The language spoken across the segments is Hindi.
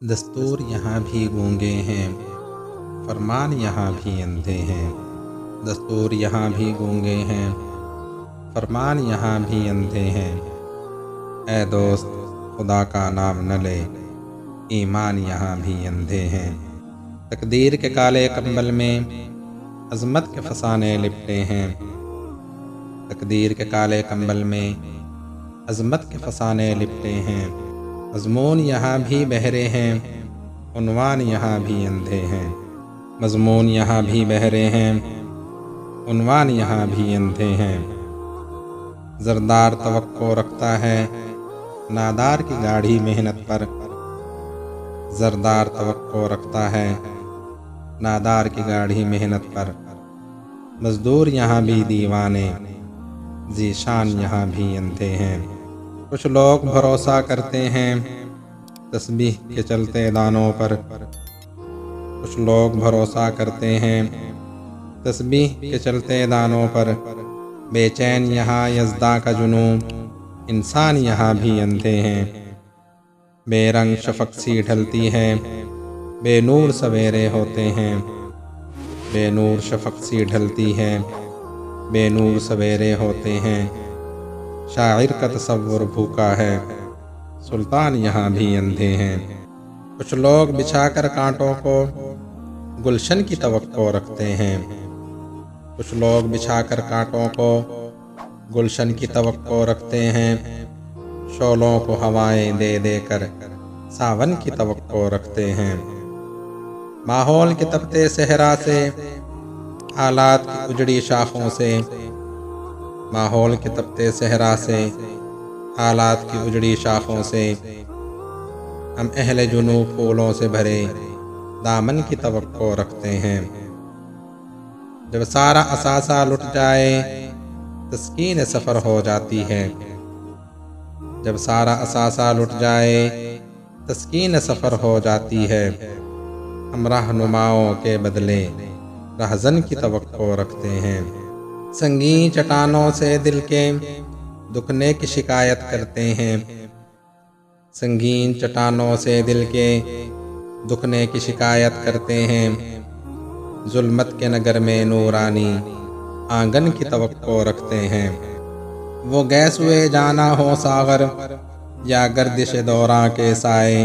दस्तूर यहाँ भी गूंगे हैं, फरमान यहाँ भी अंधे हैं। दस्तूर यहाँ भी गूंगे हैं, फरमान यहाँ भी अंधे हैं। ऐ दोस्त खुदा का नाम न ले, ईमान यहाँ भी अंधे हैं। तकदीर के काले कंबल में अज़मत के फसाने लिपटे हैं। तकदीर के काले कंबल में अज़मत के फसाने लिपटे हैं। मज़मून यहाँ भी बहरे हैं, उन्वान यहाँ भी अंधे हैं। मज़मून यहाँ भी बहरे हैं, उन्वान यहाँ भी अंधे हैं। ज़रदार तवक्को रखता है नादार की गाढ़ी मेहनत पर। ज़रदार तवक्को रखता है नादार की गाढ़ी मेहनत पर। मज़दूर यहाँ भी दीवाने, ज़ीशान यहाँ भी अंधे हैं। कुछ लोग भरोसा करते हैं तस्बीह के चलते दानों पर। कुछ लोग भरोसा करते हैं तस्बीह के चलते दानों पर। बेचैन यहाँ यज़्दा का जुनूं, इंसान यहाँ भी अंधे हैं। बेरंग शफ़क़ सी ढलती है, बेनूर सवेरे होते हैं। बेनूर शफ़क़ सी ढलती है, बेनूर सवेरे होते हैं। शायर का तसव्वुर भूखा है, सुल्तान यहाँ भी अंधे हैं। कुछ लोग बिछाकर कांटों को गुलशन की तवक्को रखते हैं। कुछ लोग बिछाकर कांटों को गुलशन की तवक्को रखते हैं। शोलों को हवाएं दे देकर सावन की तवक्को रखते हैं। माहौल के तपते सहरा से, हालात की उजड़ी शाखों से। माहौल के तपते सहरा से, हालात की उजड़ी शाखों से। हम अहले जुनू फूलों से भरे दामन की तवक्को रखते हैं। जब सारा असासा लुट जाए तस्कीन सफ़र हो जाती है। जब सारा असासा लुट जाए तस्कीन सफ़र हो जाती है। हम रहनुमाओं के बदले रहज़न की तवक्को रखते हैं। संगीन चट्टानों से दिल के दुखने की शिकायत करते हैं। संगीन चट्टानों से दिल के दुखने की शिकायत करते हैं। जुल्मत के नगर में नूरानी आंगन की तवक्को रखते हैं। वो गैस हुए जाना हो सागर या गर्दिश दौरा के साए।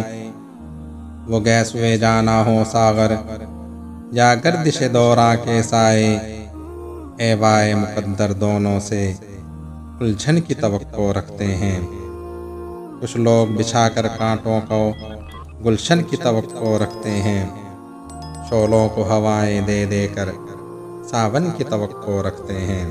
वो गैस हुए जाना हो सागर या गर्दिश दौरा के साए। एवाए मुक़द्दर दोनों से उलझन की तवक्को रखते हैं। कुछ लोग बिछाकर कांटों को गुलशन की तवक्को रखते हैं। शोलों को हवाएं दे देकर सावन की तवक्को रखते हैं।